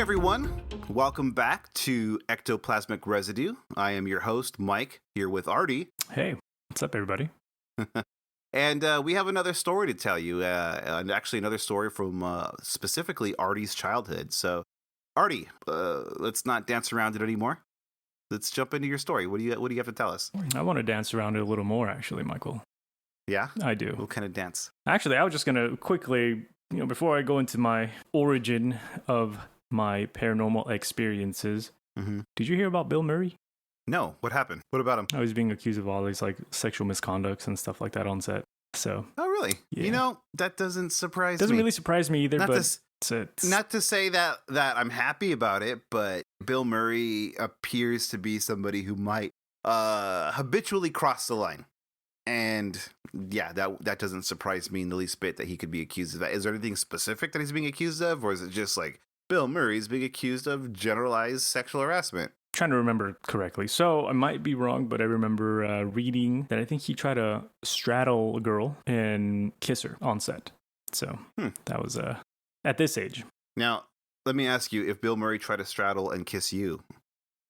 everyone, welcome back to Ectoplasmic Residue. I am your host, Mike, here with Artie. Hey, what's up, everybody? And we have another story to tell you, and actually another story from specifically Artie's childhood. So, Artie, let's not dance around it anymore. Let's jump into your story. What do you have to tell us? I want to dance around it a little more, actually, Michael. Yeah? I do. What kind of dance? Actually, I was just going to quickly, before I go into my origin of my paranormal experiences, Did you hear about Bill Murray? No. What happened? What about him? I was being accused of all these like sexual misconducts and stuff like that on set. So. Oh, really? Yeah. That doesn't surprise me. Doesn't really surprise me either, Not to say that I'm happy about it, but Bill Murray appears to be somebody who might habitually cross the line. And yeah, that doesn't surprise me in the least bit that he could be accused of that. Is there anything specific that he's being accused of? Or is it just like Bill Murray's being accused of generalized sexual harassment? Trying to remember correctly. So I might be wrong, but I remember reading that I think he tried to straddle a girl and kiss her on set. So that was at this age. Now, let me ask you, if Bill Murray tried to straddle and kiss you,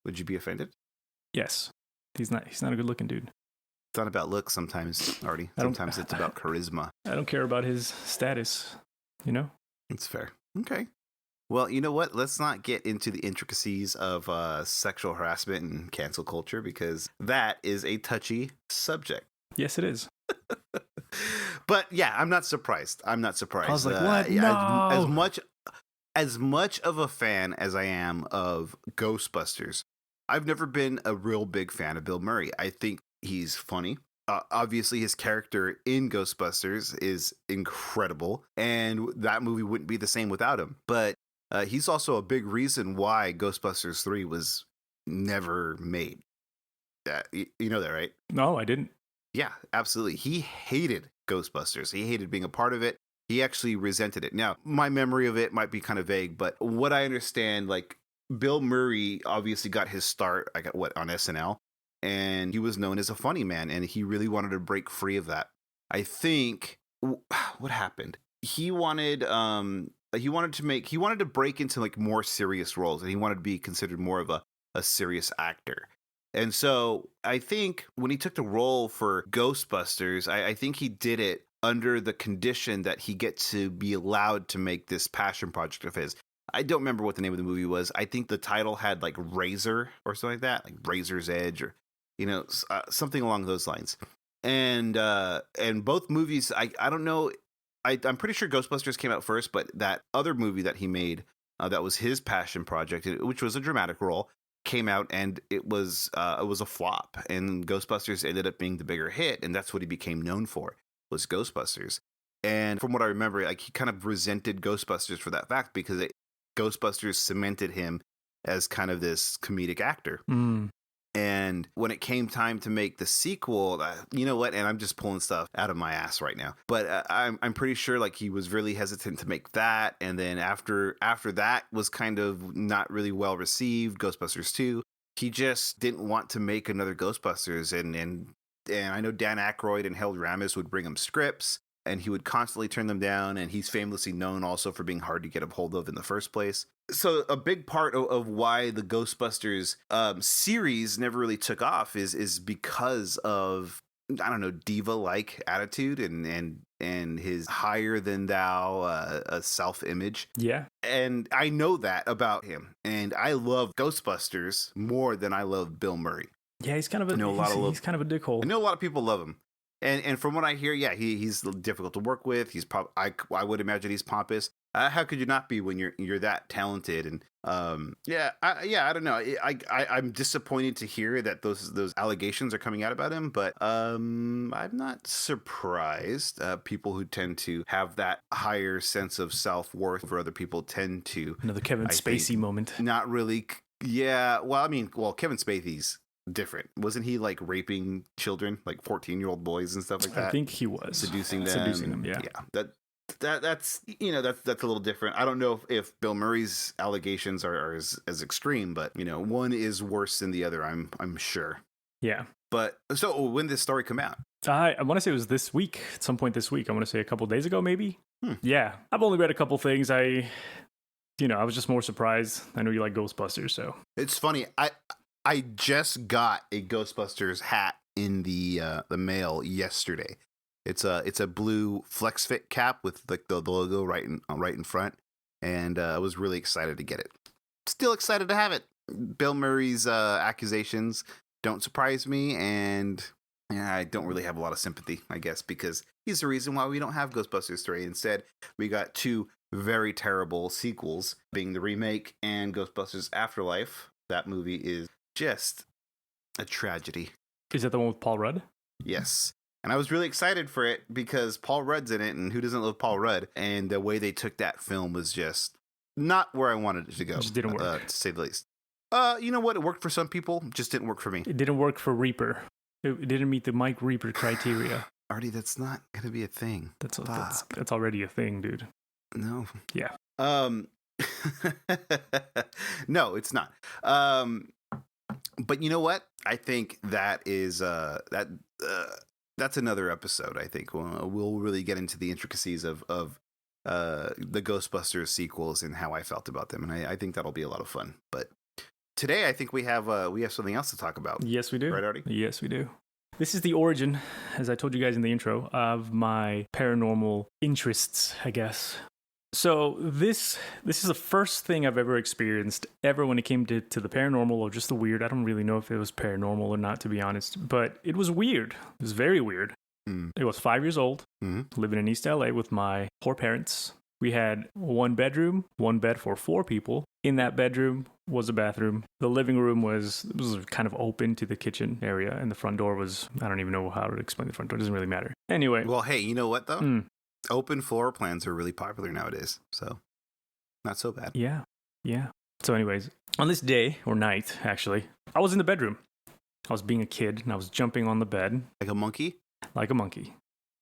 would you be offended? Yes. He's not a good looking dude. It's not about looks sometimes, Artie. Sometimes it's about charisma. I don't care about his status, It's fair. Okay. Well, you know what? Let's not get into the intricacies of sexual harassment and cancel culture because that is a touchy subject. Yes, it is. But yeah, I'm not surprised. I was like, what? No! As much of a fan as I am of Ghostbusters, I've never been a real big fan of Bill Murray. I think he's funny. Obviously, his character in Ghostbusters is incredible, and that movie wouldn't be the same without him. But he's also a big reason why Ghostbusters 3 was never made. You know that, right? No, I didn't. Yeah, absolutely. He hated Ghostbusters. He hated being a part of it. He actually resented it. Now, my memory of it might be kind of vague, but what I understand, like, Bill Murray obviously got his start, on SNL, and he was known as a funny man, and he really wanted to break free of that. I think, what happened? He wanted to break into like more serious roles, and he wanted to be considered more of a serious actor. And so I think when he took the role for Ghostbusters, I think he did it under the condition that he get to be allowed to make this passion project of his. I don't remember what the name of the movie was. I think the title had like Razor or something like that, like Razor's Edge or, something along those lines. And both movies, I don't know. I'm pretty sure Ghostbusters came out first, but that other movie that he made, that was his passion project, which was a dramatic role, came out and it was a flop. And Ghostbusters ended up being the bigger hit, and that's what he became known for, was Ghostbusters. And from what I remember, like, he kind of resented Ghostbusters for that fact because Ghostbusters cemented him as kind of this comedic actor. And when it came time to make the sequel, you know what? And I'm just pulling stuff out of my ass right now. But I'm pretty sure like he was really hesitant to make that. And then after that was kind of not really well received, Ghostbusters 2, he just didn't want to make another Ghostbusters. And I know Dan Aykroyd and Harold Ramis would bring him scripts, and he would constantly turn them down. And he's famously known also for being hard to get a hold of in the first place. So a big part of why the Ghostbusters series never really took off is because of, I don't know, diva-like attitude and his higher than thou self-image. Yeah. And I know that about him. And I love Ghostbusters more than I love Bill Murray. Yeah, he's kind of he's kind of a dickhole. I know a lot of people love him. And from what I hear, yeah, he's difficult to work with. He's I would imagine he's pompous. How could you not be when you're that talented? And I don't know. I'm disappointed to hear that those allegations are coming out about him, but I'm not surprised. People who tend to have that higher sense of self-worth for other people tend to. Another Kevin Spacey moment. Not really. Yeah. Well, Kevin Spacey's different. Wasn't he like raping children, like 14-year-old boys and stuff like that? I think he was seducing them. Yeah. That's that's a little different. I don't know if Bill Murray's allegations are as extreme, but one is worse than the other. I'm sure. Yeah. But so when did this story come out? I want to say it was this week, at some point this week. I want to say a couple days ago, maybe. Yeah. I've only read a couple things. I was just more surprised. I know you like Ghostbusters, so. It's funny. I just got a Ghostbusters hat in the mail yesterday. It's a blue flex fit cap with like the logo right in front, and I was really excited to get it. Still excited to have it. Bill Murray's accusations don't surprise me, and I don't really have a lot of sympathy, I guess, because he's the reason why we don't have Ghostbusters 3. Instead, we got two very terrible sequels, being the remake and Ghostbusters Afterlife. That movie is just a tragedy. Is that the one with Paul Rudd? Yes. And I was really excited for it because Paul Rudd's in it, and who doesn't love Paul Rudd? And the way they took that film was just not where I wanted it to go. It just didn't work. To say the least. You know what? It worked for some people, just didn't work for me. It didn't work for Reaper. It didn't meet the Mike Reaper criteria. Artie, that's not going to be a thing. That's already a thing, dude. No. Yeah. No, it's not. But you know what? I think that is that's another episode. I think we'll really get into the intricacies of the Ghostbusters sequels and how I felt about them, and I think that'll be a lot of fun. But today, I think we have something else to talk about. Yes, we do. Right, Artie? Yes, we do. This is the origin, as I told you guys in the intro, of my paranormal interests, I guess. So this is the first thing I've ever experienced ever when it came to the paranormal or just the weird. I don't really know if it was paranormal or not, to be honest, but it was weird. It was very weird. I was 5 years old, living in East LA with my poor parents. We had one bedroom, one bed for 4 people. In that bedroom was a bathroom. The living room was kind of open to the kitchen area, and the front door was, I don't even know how to explain the front door. It doesn't really matter. Anyway. Well, hey, you know what, though? Open floor plans are really popular nowadays, so not so bad. Yeah. So anyways, on this day, or night, actually, I was in the bedroom. I was being a kid, and I was jumping on the bed. Like a monkey? Like a monkey.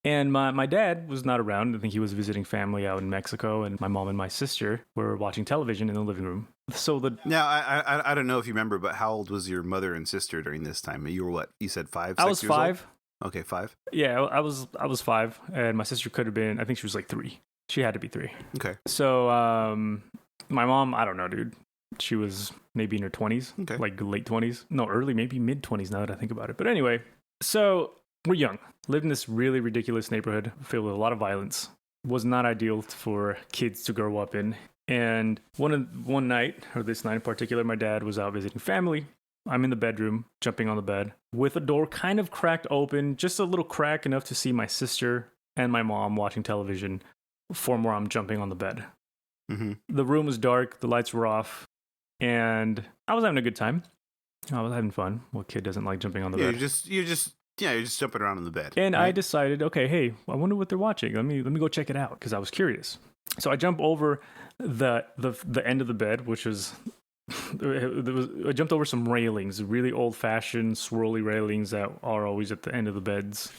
And my dad was not around. I think he was visiting family out in Mexico, and my mom and my sister were watching television in the living room. Now, I don't know if you remember, but how old was your mother and sister during this time? You were what? You said 5, 6 I was years 5. Old? Okay, 5. Yeah, I was 5, and my sister could have been. I think she was like 3. She had to be 3. Okay. So my mom, I don't know, dude. She was maybe in her 20s, okay. Like late 20s. No, early, maybe mid 20s. Now that I think about it. But anyway, so we're young. Lived in this really ridiculous neighborhood filled with a lot of violence. Was not ideal for kids to grow up in. And one night, or this night in particular, my dad was out visiting family. I'm in the bedroom, jumping on the bed, with a door kind of cracked open, just a little crack enough to see my sister and my mom watching television from where I'm jumping on the bed. The room was dark, the lights were off, and I was having a good time. I was having fun. What kid doesn't like jumping on the bed? You're just jumping around on the bed. And right? I decided, okay, hey, I wonder what they're watching. Let me go check it out, because I was curious. So I jump over the end of the bed, which was I jumped over some railings, really old-fashioned swirly railings that are always at the end of the beds.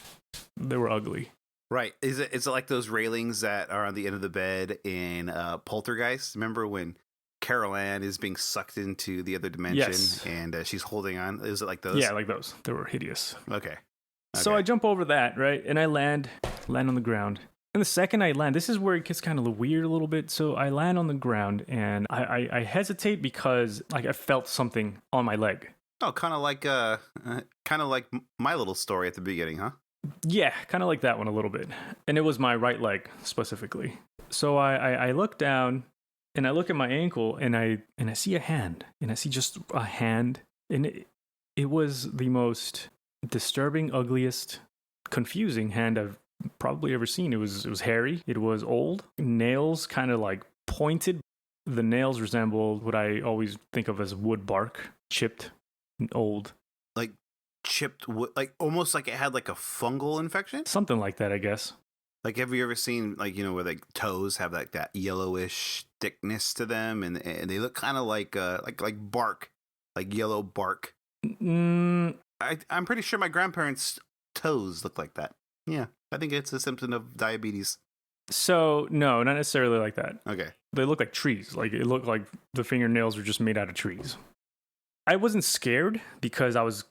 They were ugly. Right. Is it like those railings that are on the end of the bed in Poltergeist? Remember when Carol Ann is being sucked into the other dimension? Yes. And she's holding on? Is it like those? Yeah, like those. They were hideous. Okay. So I jump over that, right? And I land on the ground. And the second I land, this is where it gets kind of weird a little bit. So I land on the ground, and I hesitate because like I felt something on my leg. Oh, kind of like my little story at the beginning, huh? Yeah, kind of like that one a little bit. And it was my right leg specifically. So I look down, and I look at my ankle, and I see a hand, and I see just a hand, and it was the most disturbing, ugliest, confusing hand I've probably ever seen. It was hairy. It was old. Nails kind of like pointed. The nails resembled what I always think of as wood bark, chipped and old. Like chipped wood, like almost like it had like a fungal infection? Something like that, I guess. Like, have you ever seen, like, you know, where like toes have like that yellowish thickness to them, and they look kind of like bark, like yellow bark. I'm pretty sure my grandparents' toes look like that. Yeah, I think it's a symptom of diabetes. So no, not necessarily like that. Okay, they look like trees. Like it looked like the fingernails were just made out of trees. I wasn't scared because that was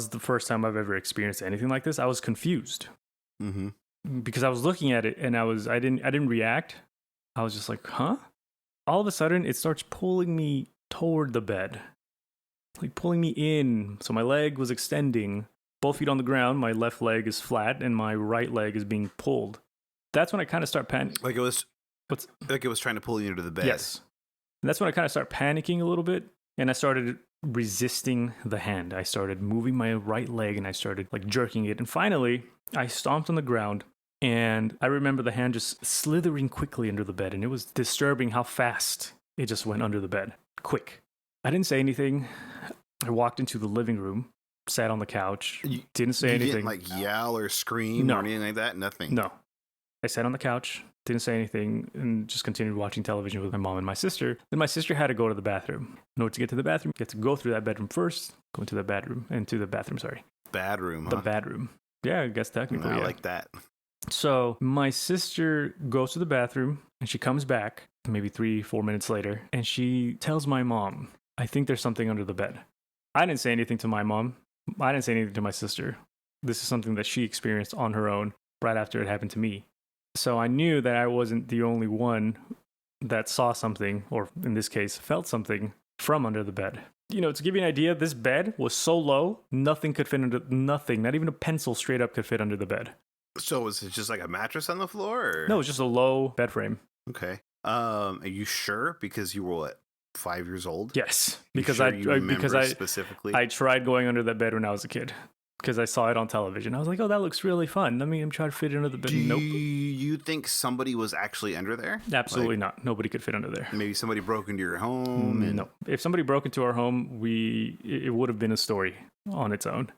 the first time I've ever experienced anything like this. I was confused. Because I was looking at it and I didn't react. I was just like, huh? all of a sudden it starts pulling me toward the bed, like pulling me in. So my leg was extending, both feet on the ground. My left leg is flat and my right leg is being pulled. That's when I kind of start panicking. Like it was trying to pull you into the bed. Yes. And that's when I kind of start panicking a little bit. And I started resisting the hand. I started moving my right leg and I started like jerking it. And finally, I stomped on the ground. And I remember the hand just slithering quickly under the bed. And it was disturbing how fast it just went under the bed. Quick. I didn't say anything. I walked into the living room, sat on the couch, didn't say anything. Didn't like yell or scream or anything like that? Nothing? No. I sat on the couch, didn't say anything, and just continued watching television with my mom and my sister. Then my sister had to go to the bathroom. In order to get to the bathroom, you have to go through that bedroom first, go into the bathroom. Badroom, huh? The bedroom. Yeah, I guess technically. I like that. So my sister goes to the bathroom and she comes back maybe 3-4 minutes later and she tells my mom, I think there's something under the bed. I didn't say anything to my mom. I didn't say anything to my sister. This is something that she experienced on her own right after it happened to me. So I knew that I wasn't the only one that saw something, or in this case, felt something from under the bed. You know, to give you an idea, this bed was so low, nothing could fit under, nothing, not even a pencil straight up could fit under the bed. So was it just like a mattress on the floor? Or? No, it was just a low bed frame. Okay. Are you sure? Because you were what, 5 years old? Yes, because specifically I tried going under that bed when I was a kid because I saw it on television. I was like, oh, that looks really fun. Let me try to fit it under the bed. Nope. Do you think somebody was actually under there? Absolutely not. Nobody could fit under there. Maybe somebody broke into your home. No. If somebody broke into our home, it would have been a story on its own.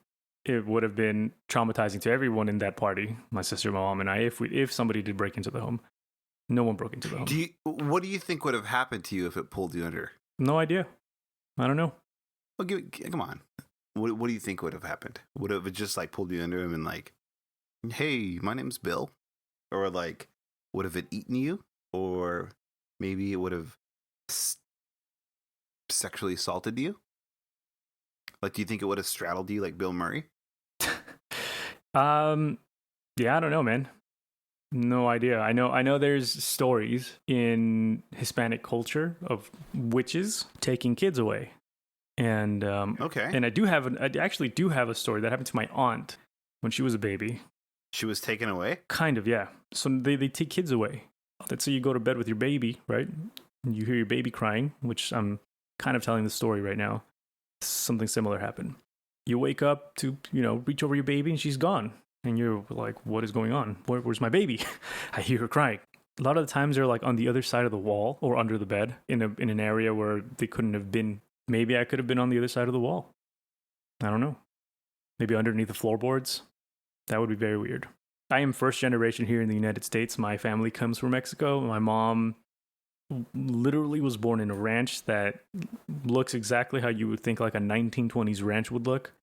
It would have been traumatizing to everyone in that party, my sister, my mom, and I, if somebody did break into the home. No one broke into the home. What do you think would have happened to you if it pulled you under? No idea. I don't know. Well, come on. What do you think would have happened? Would it have just like pulled you under and been like, hey, my name's Bill? Or like, would have it eaten you? Or maybe it would have sexually assaulted you? Like, do you think it would have straddled you like Bill Murray? Yeah, I don't know, man. No idea. I know there's stories in Hispanic culture of witches taking kids away. And okay. And I actually do have a story that happened to my aunt when she was a baby. She was taken away? Kind of, yeah. So they take kids away. Let's say you go to bed with your baby, right? And you hear your baby crying, which I'm kind of telling the story right now. Something similar happened. You wake up to, reach over your baby and she's gone. And you're like, what is going on? Where's my baby? I hear her crying. A lot of the times they're like on the other side of the wall or under the bed in an area where they couldn't have been. Maybe I could have been on the other side of the wall. I don't know. Maybe underneath the floorboards. That would be very weird. I am first generation here in the United States. My family comes from Mexico. My mom literally was born in a ranch that looks exactly how you would think like a 1920s ranch would look.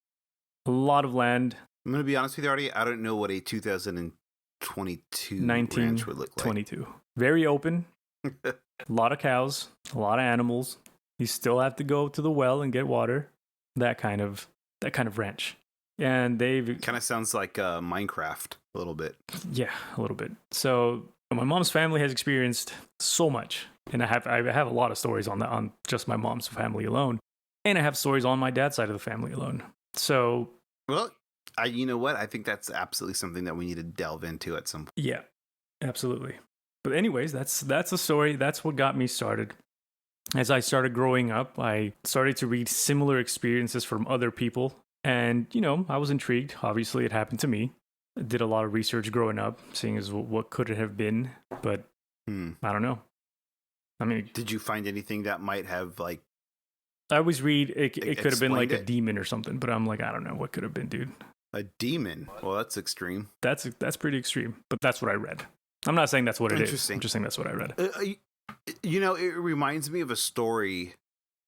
A lot of land. I'm going to be honest with you, Artie. I don't know what a 2022 ranch would look like. 22. Very open. A lot of cows. A lot of animals. You still have to go to the well and get water. That kind of ranch. And they've kind of sounds like Minecraft a little bit. Yeah, a little bit. So my mom's family has experienced so much, and I have a lot of stories on just my mom's family alone, and I have stories on my dad's side of the family alone. So, well, you know what? I think that's absolutely something that we need to delve into at some point. Yeah, absolutely. But anyways, that's the story. That's what got me started. As I started growing up, I started to read similar experiences from other people. And, I was intrigued. Obviously, it happened to me. I did a lot of research growing up, seeing as what could it have been. But I don't know. I mean, did you find anything that might have like? I always read it could have been like a demon or something, but I'm like, I don't know what could have been, dude. A demon? Well, that's extreme. That's pretty extreme, but that's what I read. I'm not saying that's what it is. I'm just saying that's what I read. It reminds me of a story,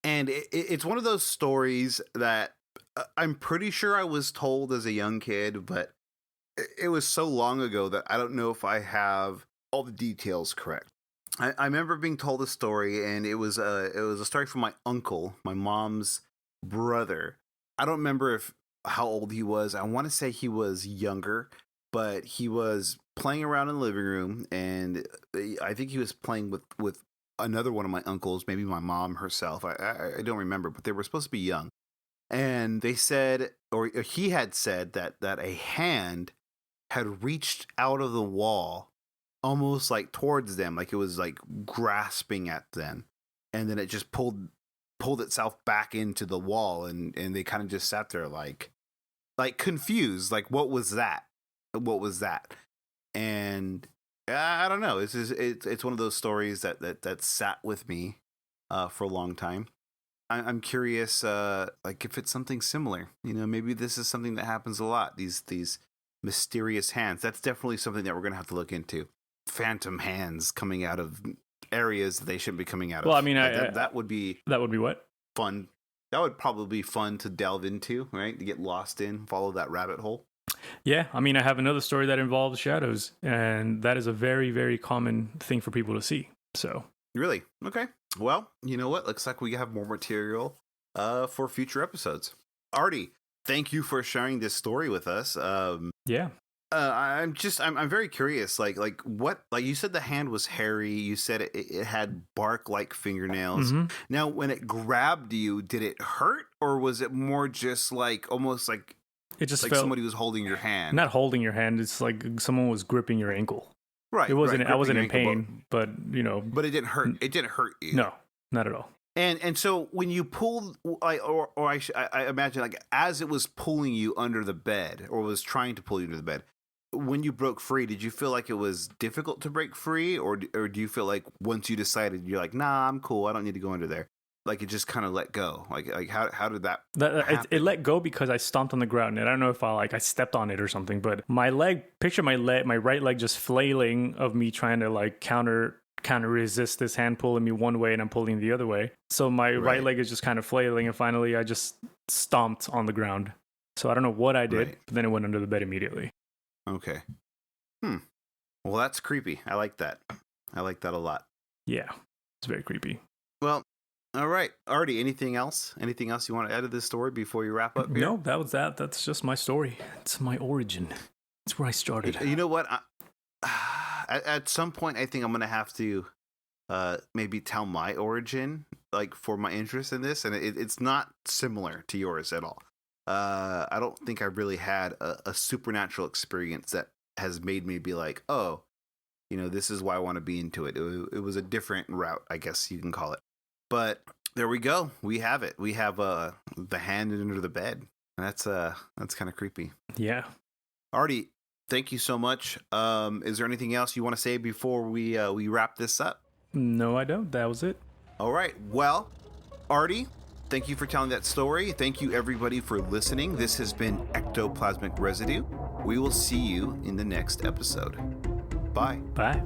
and it's one of those stories that I'm pretty sure I was told as a young kid, but it was so long ago that I don't know if I have all the details correct. I remember being told a story, and it was a story from my uncle, my mom's brother. I don't remember how old he was. I want to say he was younger, but he was playing around in the living room, and I think he was playing with another one of my uncles, maybe my mom herself. I don't remember, but they were supposed to be young. And they said, or he had said that a hand had reached out of the wall almost like towards them, like it was like grasping at them. And then it just pulled itself back into the wall, and they kind of just sat there like confused, like what was that? What was that? And I don't know. It's one of those stories that sat with me for a long time. I'm curious, like if it's something similar. Maybe this is something that happens a lot. These mysterious hands. That's definitely something that we're gonna have to look into. Phantom hands coming out of areas that they shouldn't be coming out of. Well, I mean, that would be what? fun. That would probably be fun to delve into, right? To get lost in, follow that rabbit hole. Yeah, I mean, I have another story that involves shadows, and that is a very, very common thing for people to see. So, really? Okay. Well, you know what? Looks like we have more material for future episodes. Artie, thank you for sharing this story with us. Yeah. I'm very curious. Like what? Like you said, the hand was hairy. You said it had bark-like fingernails. Mm-hmm. Now, when it grabbed you, did it hurt, or was it more just like almost like it just like felt somebody was holding your hand? Not holding your hand. It's like someone was gripping your ankle. Right. It wasn't. Right, I wasn't in ankle, pain, but But it didn't hurt. It didn't hurt you. No, not at all. And so when you pulled, I imagine like as it was pulling you under the bed, or was trying to pull you under the bed, when you broke free, did you feel like it was difficult to break free, or do you feel like once you decided, you're like, nah, I'm cool, I don't need to go under there, like it just kind of let go? Like how did that happen? It let go because I stomped on the ground, and I don't know if I stepped on it or something, but my right leg just flailing of me trying to like counter resist this hand pulling me one way and I'm pulling the other way. So my right leg is just kind of flailing, and finally I just stomped on the ground. So I don't know what I did, but then it went under the bed immediately. Okay. Well, that's creepy. I like that. I like that a lot. Yeah, it's very creepy. Well, all right. Artie, anything else? Anything else you want to add to this story before you wrap up here? No, that was that. That's just my story. It's my origin. It's where I started. You know what? At some point, I think I'm going to have to maybe tell my origin, like for my interest in this. And it's not similar to yours at all. I don't think I really had a supernatural experience that has made me be like, oh, this is why I want to be into it. It was a different route, I guess you can call it. But there we go. We have it. We have the hand under the bed. That's kind of creepy. Yeah. Artie, thank you so much. Is there anything else you want to say before we wrap this up? No, I don't. That was it. All right. Well, Artie, thank you for telling that story. Thank you, everybody, for listening. This has been Ectoplasmic Residue. We will see you in the next episode. Bye. Bye.